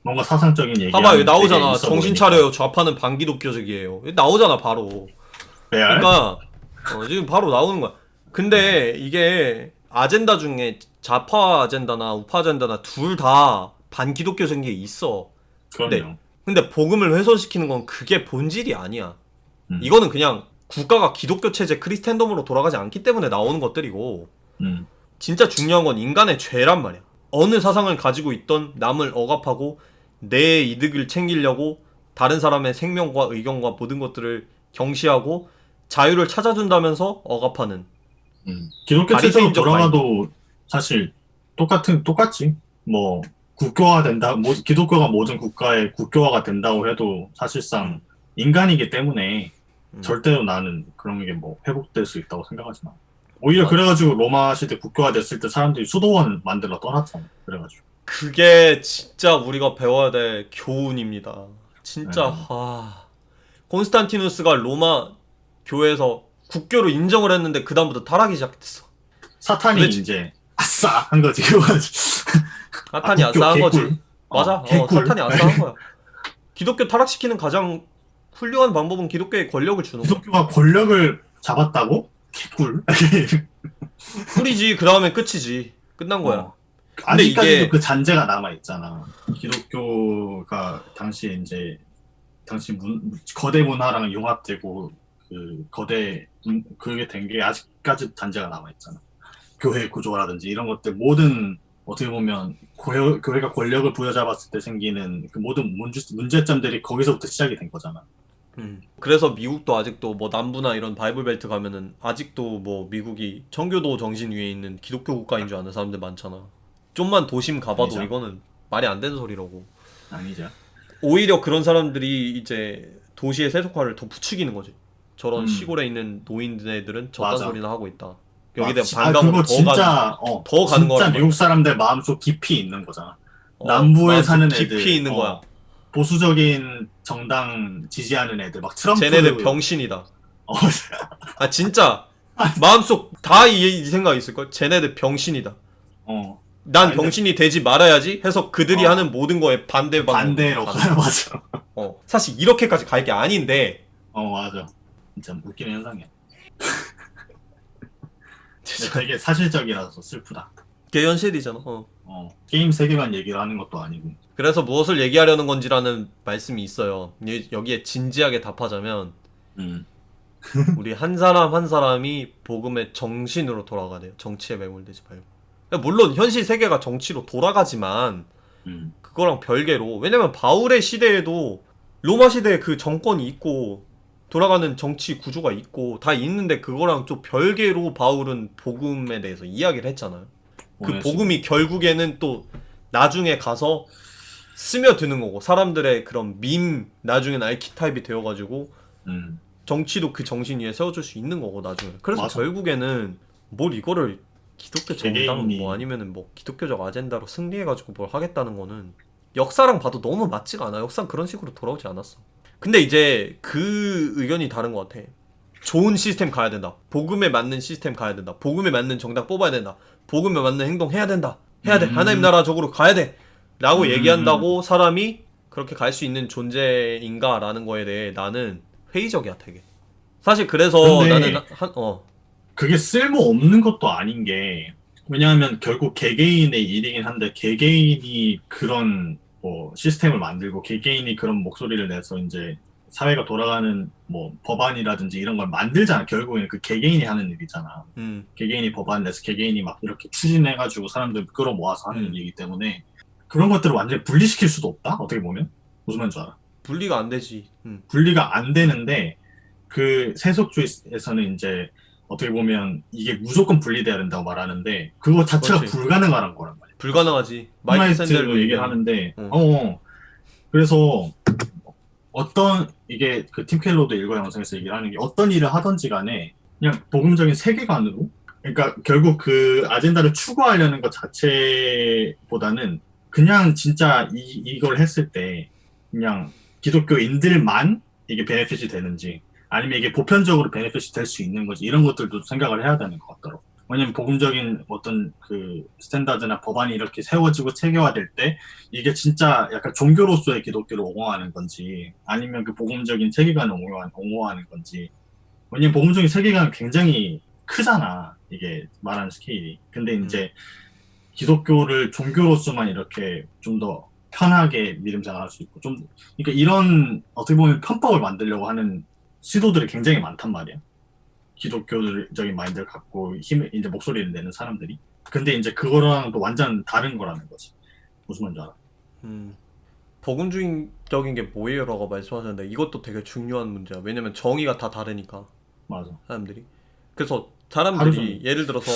뭔가 사상적인 얘기. 봐봐, 여기 나오잖아. 정신 차려요. 좌파는 반기독교적이에요. 여기 나오잖아, 바로. 레알? 그러니까 지금 바로 나오는 거야. 근데 이게 아젠다 중에 좌파 아젠다나 우파 아젠다나 둘 다 반기독교적인 게 있어. 그럼요. 근데 복음을 훼손시키는 건 그게 본질이 아니야. 음. 이거는 그냥 국가가 기독교 체제 크리스텐덤으로 돌아가지 않기 때문에 나오는 것들이고, 진짜 중요한 건 인간의 죄란 말이야. 어느 사상을 가지고 있던 남을 억압하고 내 이득을 챙기려고 다른 사람의 생명과 의견과 모든 것들을 경시하고 자유를 찾아준다면서 억압하는. 기독교 체제로 바리새인적 돌아가도 사실 똑같지. 뭐 국교화 된다. 기독교가 모든 국가의 국교화가 된다고 해도 사실상 인간이기 때문에 절대로 나는 그런 게 뭐 회복될 수 있다고 생각하지 마. 오히려 맞아. 그래가지고 로마 시대 국교화 됐을 때 사람들이 수도원 만들어 떠났잖아. 그래가지고. 그게 진짜 우리가 배워야 될 교훈입니다. 진짜 콘스탄티누스가 로마 교회에서 국교로 인정을 했는데 그 다음부터 타락이 시작됐어. 사탄이 그렇지. 이제 아싸 한 거지. 그거지. 사탄이 국교 아싸한 거지. 개꿀. 맞아. 개꿀. 사탄이 아싸한 거야. 기독교 타락시키는 가장 훌륭한 방법은 기독교에 권력을 주는 거야. 기독교가 권력을 잡았다고? 개꿀. 꿀이지. 그 다음에 끝이지. 끝난 거야. 근데 아직까지도 이게 그 잔재가 남아 있잖아. 기독교가 당시 이제 거대 문화랑 융합되고 그 그게 된 게 아직까지 잔재가 남아 있잖아. 교회 구조라든지 이런 것들 모든 어떻게 보면 교회가 권력을 부여잡았을 때 생기는 그 모든 문제점들이 거기서부터 시작이 된 거잖아. 그래서 미국도 아직도 뭐 남부나 이런 바이블 벨트 가면은 아직도 뭐 미국이 청교도 정신 위에 있는 기독교 국가인 줄 아는 사람들 많잖아. 좀만 도심 가봐도 아니죠. 이거는 말이 안 되는 소리라고. 아니죠. 오히려 그런 사람들이 이제 도시의 세속화를 더 부추기는 거지. 저런 시골에 있는 노인네들은 저딴 맞아. 소리나 하고 있다. 여기에 대한 그거 반감으로 진짜 더 가는 거란 진짜 말이야. 미국 사람들 마음속 깊이 있는 거잖아. 남부에 마음속 사는 깊이 애들 있는 거야. 보수적인 정당 지지하는 애들 막 트럼프 쟤네들 병신이다. 어, 아 진짜 마음속 다 이 생각이 있을걸? 쟤네들 병신이다. 난 아니, 병신이 되지 말아야지 해서 그들이 하는 모든 거에 반대로 맞아. 사실 이렇게까지 갈 게 아닌데 맞아. 진짜 웃기는 현상이야. 근데 되게 사실적이라서 슬프다. 그게 현실이잖아. 게임 세계관 얘기를 하는 것도 아니고. 그래서 무엇을 얘기하려는 건지라는 말씀이 있어요. 여기에 진지하게 답하자면 우리 한 사람 한 사람이 복음의 정신으로 돌아가야 돼요. 정치에 매몰되지 말고. 물론 현실 세계가 정치로 돌아가지만 그거랑 별개로, 왜냐면 바울의 시대에도 로마 시대에 그 정권이 있고 돌아가는 정치 구조가 있고 다 있는데 그거랑 좀 별개로 바울은 복음에 대해서 이야기를 했잖아요. 그 복음이 결국에는 또 나중에 가서 스며드는 거고, 사람들의 그런 나중엔 알키타입이 되어가지고 정치도 그 정신 위에 세워줄 수 있는 거고 나중에. 그래서 맞아. 결국에는 뭘 이거를 기독교 정당 개개인이- 뭐 아니면은 뭐 기독교적 아젠다로 승리해가지고 뭘 하겠다는 거는 역사랑 봐도 너무 맞지가 않아. 역사는 그런 식으로 돌아오지 않았어. 근데 이제 그 의견이 다른 것 같아. 좋은 시스템 가야 된다. 복음에 맞는 시스템 가야 된다. 복음에 맞는 정당 뽑아야 된다. 복음에 맞는 행동 해야 된다. 해야 돼. 하나님 나라적으로 가야 돼. 라고 얘기한다고 사람이 그렇게 갈 수 있는 존재인가 라는 거에 대해 나는 회의적이야 되게. 사실 그래서 근데 나는 그게 쓸모없는 것도 아닌 게, 왜냐하면 결국 개개인의 일이긴 한데 개개인이 그런 뭐 시스템을 만들고 개개인이 그런 목소리를 내서 이제 사회가 돌아가는 뭐 법안이라든지 이런 걸 만들잖아. 결국에는 그 개개인이 하는 일이잖아. 개개인이 법안 내서 개개인이 막 이렇게 추진해가지고 사람들 끌어모아서 하는 일이기 때문에 그런 것들을 완전히 분리시킬 수도 없다. 어떻게 보면 무슨 말인지 알아? 분리가 안 되지. 분리가 안 되는데 그 세속주의에서는 이제 어떻게 보면 이게 무조건 분리돼야 된다고 말하는데 그거 자체가 그렇지. 불가능한 거란 말이야. 불가능하지. 마이크 샌델도 얘기를 얘기하는. 하는데 그래서 어떤 이게 그 팀 켈러도 일과 영상에서 얘기를 하는 게 어떤 일을 하든지 간에 그냥 복음적인 세계관으로, 그러니까 결국 그 아젠다를 추구하려는 것 자체보다는 그냥 진짜 이걸 했을 때 그냥 기독교인들만 이게 베네핏이 되는지 아니면 이게 보편적으로 베네핏이 될 수 있는 거지, 이런 것들도 생각을 해야 되는 것 같더라고. 왜냐면 복음적인 어떤 그 스탠다드나 법안이 이렇게 세워지고 체계화될 때 이게 진짜 약간 종교로서의 기독교를 옹호하는 건지 아니면 그 복음적인 세계관을 옹호하는 건지. 왜냐면 복음적인 세계관은 굉장히 크잖아. 이게 말하는 스케일이. 근데 이제 기독교를 종교로서만 이렇게 좀 더 편하게 믿음 생활할 수 있고 좀 그러니까 이런 어떻게 보면 편법을 만들려고 하는 시도들이 굉장히 많단 말이야. 기독교적인 마인드를 갖고 이제 목소리를 내는 사람들이. 근데 이제 그거랑 또 완전 다른 거라는 거지. 무슨 말인지 알아? 복음주의적인 게 뭐예요라고 말씀하셨는데 이것도 되게 중요한 문제야. 왜냐면 정의가 다 다르니까 맞아. 사람들이. 그래서 하루 사람들이 종일. 예를 들어서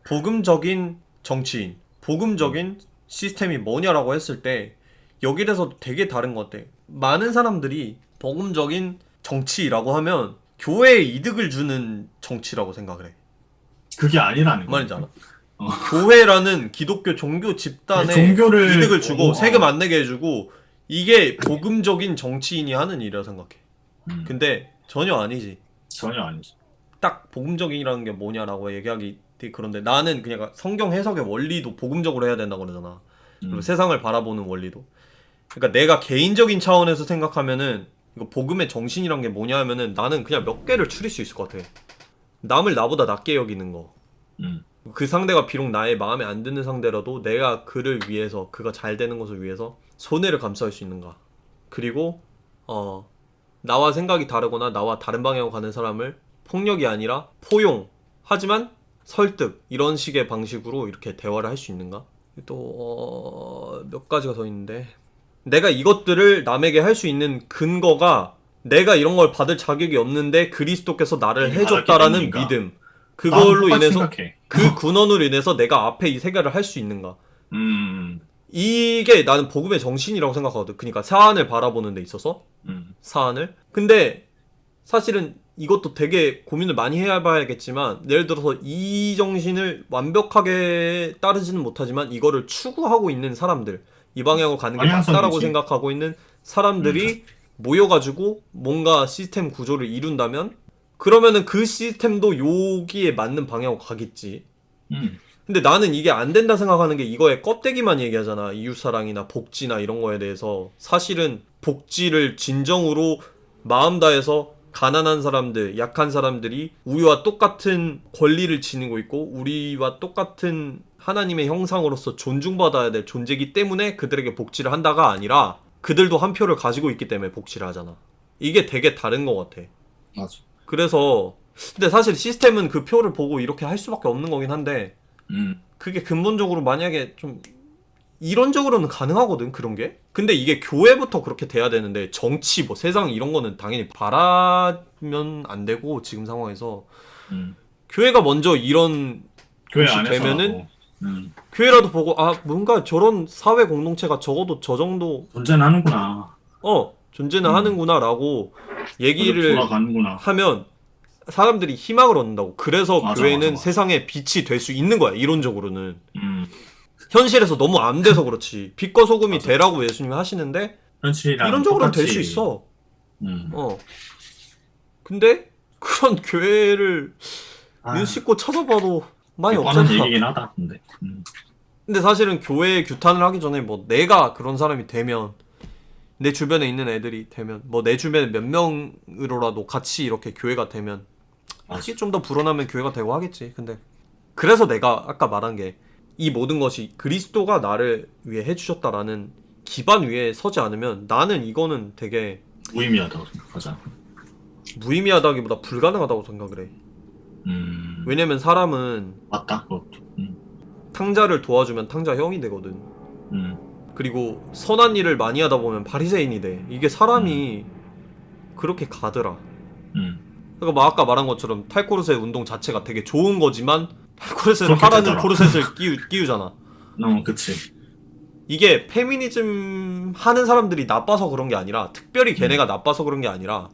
복음적인 정치인, 복음적인 시스템이 뭐냐라고 했을 때 여기에 대해서 되게 다른 것 같아. 많은 사람들이 복음적인 정치라고 하면 교회에 이득을 주는 정치라고 생각을 해. 그게 아니라는 거야. 말인지 알아? 교회라는 기독교 종교 집단에 종교를 이득을 주고 어. 세금 안 내게 해주고 이게 복음적인 정치인이 하는 일이라 생각해. 근데 전혀 아니지. 전혀 아니지. 딱 복음적이라는 게 뭐냐라고 얘기하기 되게 그런데 나는 그냥 성경 해석의 원리도 복음적으로 해야 된다고 그러잖아. 그리고 세상을 바라보는 원리도. 그러니까 내가 개인적인 차원에서 생각하면은 이거 복음의 정신이란 게 뭐냐 하면은 나는 그냥 몇 개를 추릴 수 있을 것 같아. 남을 나보다 낮게 여기는 거. 그 상대가 비록 나의 마음에 안 드는 상대라도 내가 그를 위해서 그가 잘 되는 것을 위해서 손해를 감수할 수 있는가. 그리고 나와 생각이 다르거나 나와 다른 방향으로 가는 사람을 폭력이 아니라 포용 하지만 설득 이런 식의 방식으로 이렇게 대화를 할 수 있는가. 또 몇 가지가 더 있는데 내가 이것들을 남에게 할 수 있는 근거가 내가 이런 걸 받을 자격이 없는데 그리스도께서 나를 해줬다라는 믿음. 그걸로 인해서 생각해. 그 근원으로 인해서 내가 앞에 이 세계를 할 수 있는가. 이게 나는 복음의 정신이라고 생각하거든. 그러니까 사안을 바라보는 데 있어서 사안을. 근데 사실은 이것도 되게 고민을 많이 해봐야겠지만 예를 들어서 이 정신을 완벽하게 따르지는 못하지만 이거를 추구하고 있는 사람들 이 방향으로 가는 게 맞다라고 생각하고 있는 사람들이 모여가지고 뭔가 시스템 구조를 이룬다면 그러면은 그 시스템도 여기에 맞는 방향으로 가겠지. 근데 나는 이게 안 된다 생각하는 게 이거에 껍데기만 얘기하잖아. 이웃사랑이나 복지나 이런 거에 대해서. 사실은 복지를 진정으로 마음 다해서 가난한 사람들, 약한 사람들이 우리와 똑같은 권리를 지니고 있고 우리와 똑같은 하나님의 형상으로서 존중받아야 될 존재이기 때문에 그들에게 복지를 한다가 아니라 그들도 한 표를 가지고 있기 때문에 복지를 하잖아. 이게 되게 다른 것 같아. 맞아. 그래서 근데 사실 시스템은 그 표를 보고 이렇게 할 수밖에 없는 거긴 한데 그게 근본적으로 만약에 좀 이론적으로는 가능하거든 그런 게. 근데 이게 교회부터 그렇게 돼야 되는데 정치 뭐 세상 이런 거는 당연히 바라면 안 되고 지금 상황에서 교회가 먼저 이런 교회 곳이 안에서 되면은 교회라도 보고 뭔가 저런 사회 공동체가 적어도 저 정도 존재는 하는구나. 존재는 하는구나라고 얘기를 돌아가는구나. 하면 사람들이 희망을 얻는다고. 그래서 맞아, 교회는 맞아. 세상에 빛이 될 수 있는 거야 이론적으로는. 현실에서 너무 안 돼서 그렇지. 빛과 소금이 맞아. 되라고 예수님이 하시는데 이론적으로는 될 수 있어. 근데 그런 교회를 눈 씻고 찾아봐도 많이 없잖아. 얘기긴 하다. 근데 사실은 교회에 규탄을 하기 전에 뭐 내가 그런 사람이 되면 내 주변에 있는 애들이 되면 뭐 내 주변에 몇 명으로라도 같이 이렇게 교회가 되면 그게 좀 더 불어나면 교회가 되고 하겠지. 근데 그래서 내가 아까 말한 게 이 모든 것이 그리스도가 나를 위해 해주셨다라는 기반 위에 서지 않으면 나는 이거는 되게 무의미하다고 생각하자. 무의미하다기보다 불가능하다고 생각을 해. 왜냐면 사람은 맞다. 그것도. 탕자를 도와주면 탕자 형이 되거든. 그리고 선한 일을 많이 하다 보면 바리새인이 돼. 이게 사람이 그렇게 가더라. 그러니까 뭐 아까 말한 것처럼 탈코르셋 운동 자체가 되게 좋은 거지만 탈코르셋을 하라는 되더라. 코르셋을 끼우잖아. 그치. 이게 페미니즘 하는 사람들이 나빠서 그런 게 아니라 특별히 걔네가 나빠서 그런 게 아니라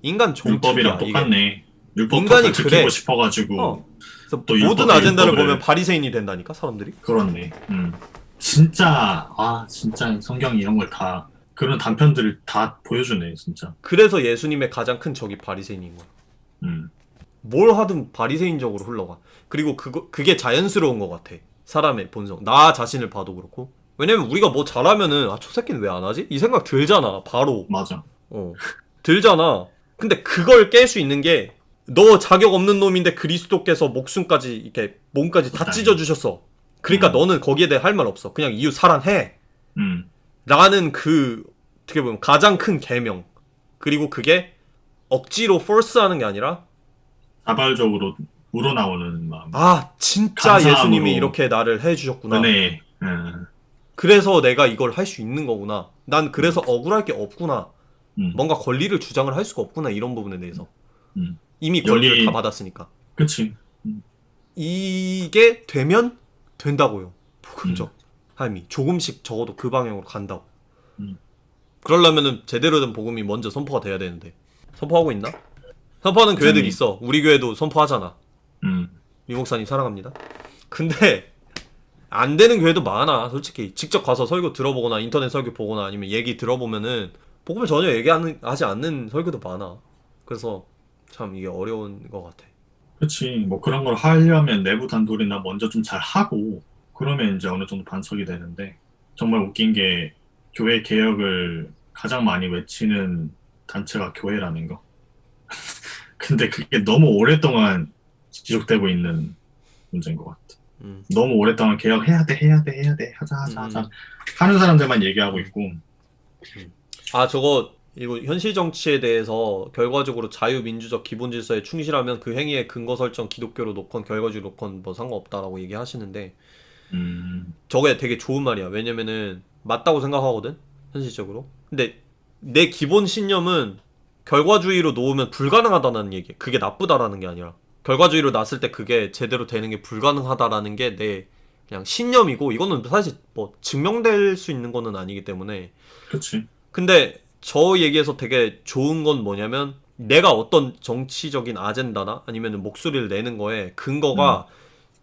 인간 종특이야. 율법이랑 똑같네. 인간이 지키고 그래. 싶어가지고. 그래서 또 모든 아젠다를 보면 바리새인이 된다니까 사람들이. 그렇네. 진짜 진짜 성경이 이런 걸 다 그런 단편들을 다 보여주네 진짜. 그래서 예수님의 가장 큰 적이 바리새인인 거야. 뭘 하든 바리새인적으로 흘러가. 그리고 그게 자연스러운 것 같아. 사람의 본성. 나 자신을 봐도 그렇고. 왜냐면 우리가 뭐 잘하면은 저 새끼는 왜 안 하지? 이 생각 들잖아. 바로. 맞아. 들잖아. 근데 그걸 깰 수 있는 게 너 자격 없는 놈인데 그리스도께서 목숨까지 이렇게 몸까지 다 찢어주셨어. 그러니까 너는 거기에 대해 할 말 없어. 그냥 이웃 사랑해. 라는 어떻게 보면 가장 큰 계명. 그리고 그게 억지로 force하는 게 아니라 자발적으로 우러나오는 마음. 진짜 감사함으로. 예수님이 이렇게 나를 해주셨구나. 네. 그래서 내가 이걸 할 수 있는 거구나. 난 그래서 억울할 게 없구나. 뭔가 권리를 주장을 할 수가 없구나. 이런 부분에 대해서. 이미 권리를 다 받았으니까. 그치. 이게 되면 된다고요. 복음적 삶이 조금씩 적어도 그 방향으로 간다고. 그러려면은 제대로 된 복음이 먼저 선포가 돼야 되는데 선포하고 있나? 선포하는 교회들 있어. 우리 교회도 선포하잖아. 유 목사님 사랑합니다. 근데 안 되는 교회도 많아. 솔직히 직접 가서 설교 들어보거나 인터넷 설교 보거나 아니면 얘기 들어보면은 복음을 전혀 얘기하지 않는 설교도 많아. 그래서 참 이게 어려운 것 같아. 그치. 뭐 그런 걸 하려면 내부 단돌이나 먼저 좀 잘 하고 그러면 이제 어느 정도 반석이 되는데 정말 웃긴 게 교회 개혁을 가장 많이 외치는 단체가 교회라는 거. 근데 그게 너무 오랫동안 지속되고 있는 문제인 것 같아. 너무 오랫동안 개혁해야 돼, 하자. 하는 사람들만 얘기하고 있고. 이거 현실 정치에 대해서 결과적으로 자유민주적 기본 질서에 충실하면 그 행위의 근거 설정 기독교로 놓건 결과주의 놓건 뭐 상관없다라고 얘기하시는데 저게 되게 좋은 말이야. 왜냐면은 맞다고 생각하거든 현실적으로. 근데 내 기본 신념은 결과주의로 놓으면 불가능하다는 얘기. 그게 나쁘다라는 게 아니라 결과주의로 놨을 때 그게 제대로 되는 게 불가능하다라는 게 내 그냥 신념이고 이거는 사실 뭐 증명될 수 있는 거는 아니기 때문에. 그렇지. 근데 저 얘기에서 되게 좋은 건 뭐냐면 내가 어떤 정치적인 아젠다나 아니면 목소리를 내는 거에 근거가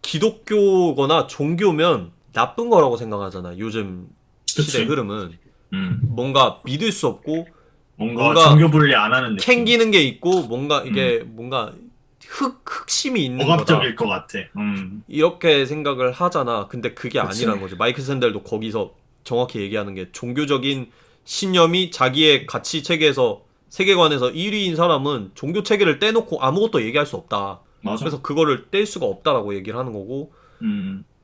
기독교거나 종교면 나쁜 거라고 생각하잖아. 요즘 시대 흐름은 뭔가 믿을 수 없고 뭔가 종교 분리 안 하는 느낌. 캥기는 게 있고 뭔가 이게 뭔가 흑심이 있는 억압적일 거다. 것 같아. 이렇게 생각을 하잖아. 근데 그게 그치. 아니라는 거지. 마이클 샌델도 거기서 정확히 얘기하는 게 종교적인 신념이 자기의 가치 체계에서 세계관에서 1위인 사람은 종교 체계를 떼놓고 아무것도 얘기할 수 없다. 맞아. 그래서 그거를 뗄 수가 없다라고 얘기를 하는 거고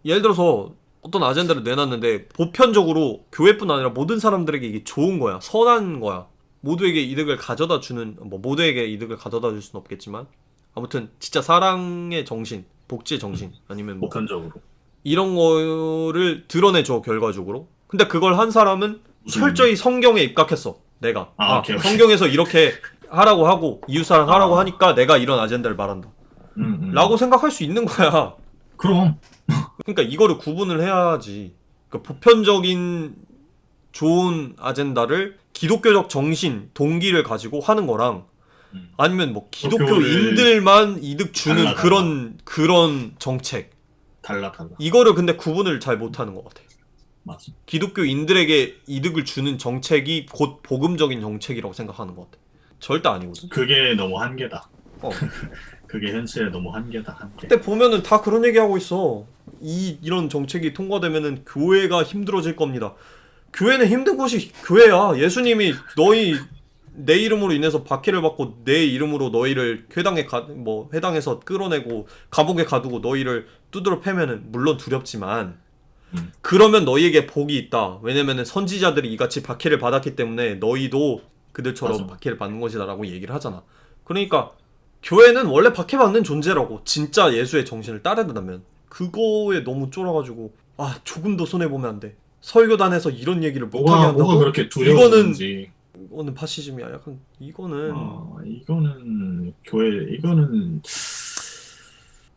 예를 들어서 어떤 아젠다를 내놨는데 보편적으로 교회뿐 아니라 모든 사람들에게 이게 좋은 거야. 선한 거야. 모두에게 이득을 가져다 주는 모두에게 이득을 가져다 줄 수는 없겠지만 아무튼 진짜 사랑의 정신, 복지의 정신 아니면 보편적으로 이런 거를 드러내줘 결과적으로. 근데 그걸 한 사람은 철저히 성경에 입각했어. 내가 오케이. 성경에서 이렇게 하라고 하고 이웃사랑 하라고 하니까 내가 이런 아젠다를 말한다 라고 생각할 수 있는 거야. 그럼 그러니까 이거를 구분을 해야지. 그러니까 보편적인 좋은 아젠다를 기독교적 정신, 동기를 가지고 하는 거랑 아니면 뭐 기독교인들만 이득 주는 그런 정책 달라. 이거를 근데 구분을 잘 못하는 것 같아. 맞아. 기독교인들에게 이득을 주는 정책이 곧 복음적인 정책이라고 생각하는 것 같아. 절대 아니거든. 그게 너무 한계다. 그게 현실에 너무 한계. 근데 보면은 다 그런 얘기하고 있어. 이런 정책이 통과되면은 교회가 힘들어질 겁니다. 교회는 힘든 곳이 교회야. 예수님이 너희 내 이름으로 인해서 박해를 받고 내 이름으로 너희를 회당에서 끌어내고 감옥에 가두고 너희를 두드러 패면은 물론 두렵지만 그러면 너희에게 복이 있다. 왜냐면은 선지자들이 이같이 박해를 받았기 때문에 너희도 그들처럼 박해를 받는 것이다라고 얘기를 하잖아. 그러니까 교회는 원래 박해받는 존재라고. 진짜 예수의 정신을 따르다면 그거에 너무 쫄아가지고 조금도 손해보면 안 돼. 설교단에서 이런 얘기를 못하게 한다고? 뭐가 그렇게 두려운지. 이거는 파시즘이야. 약간 이거는 이거는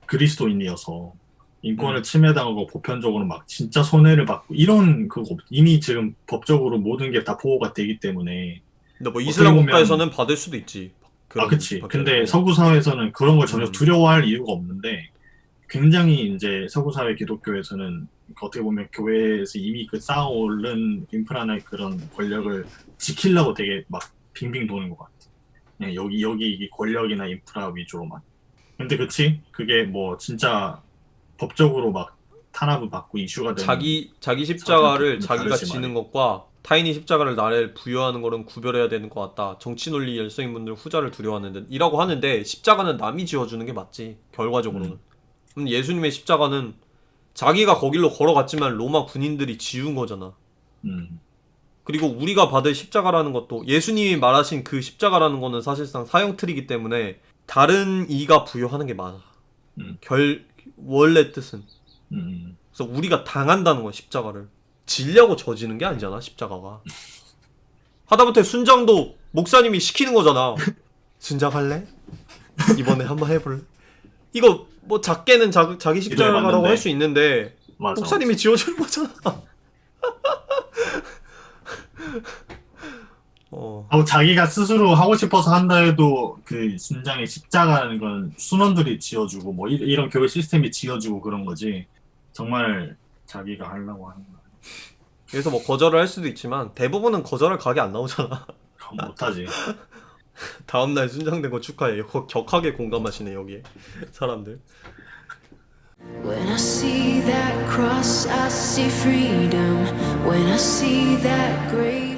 그리스도인이어서 인권을 침해당하고 보편적으로 막 진짜 손해를 받고 이런 그거 이미 지금 법적으로 모든 게 다 보호가 되기 때문에. 근데 뭐 이슬람 국가에서는 받을 수도 있지. 그치. 근데 서구 사회에서는 그런 걸 전혀 두려워할 이유가 없는데 굉장히 이제 서구 사회 기독교에서는 어떻게 보면 교회에서 이미 쌓아오른 인프라나 그런 권력을 지키려고 되게 막 빙빙 도는 것 같아. 그냥 여기 권력이나 인프라 위주로만. 근데 그치? 그게 뭐 진짜 법적으로 막 탄압을 받고 이슈가 되는 자기 십자가를 사람들은 자기가 다르지 지는 말이야. 것과 타인이 십자가를 나를 부여하는 거는 구별해야 되는 것 같다. 정치 논리 열성인분들 후자를 두려워하는 이라고 하는데 십자가는 남이 지어주는 게 맞지. 결과적으로는. 예수님의 십자가는 자기가 거길로 걸어갔지만 로마 군인들이 지운 거잖아. 음, 그리고 우리가 받을 십자가라는 것도 예수님이 말하신 그 십자가라는 거는 사실상 사형틀이기 때문에 다른 이가 부여하는 게 맞아. 음, 원래 뜻은. 음. 그래서 우리가 당한다는 거야, 십자가를. 지려고 져지는 게 아니잖아, 십자가가. 하다못해 순장도 목사님이 시키는 거잖아. 순장할래? 이번에 한번 해볼래? 이거 뭐 작게는 자기 십자가라고 기도해봤는데. 할 수 있는데 맞아. 목사님이 지어주는 거잖아. 어. 하고 자기가 스스로 하고 싶어서 한다 해도 그 순장의 십자가라는 건 순원들이 지어주고 뭐 이런 교회 시스템이 지어주고 그런 거지. 정말 자기가 하려고 하는 거야. 그래서 뭐 거절을 할 수도 있지만 대부분은 거절할 각이 안 나오잖아. 그건 못하지. 다음날 순장된 거 축하해. 격하게 공감하시네 여기에 사람들. When I see that cross, I see freedom. When I see that grave.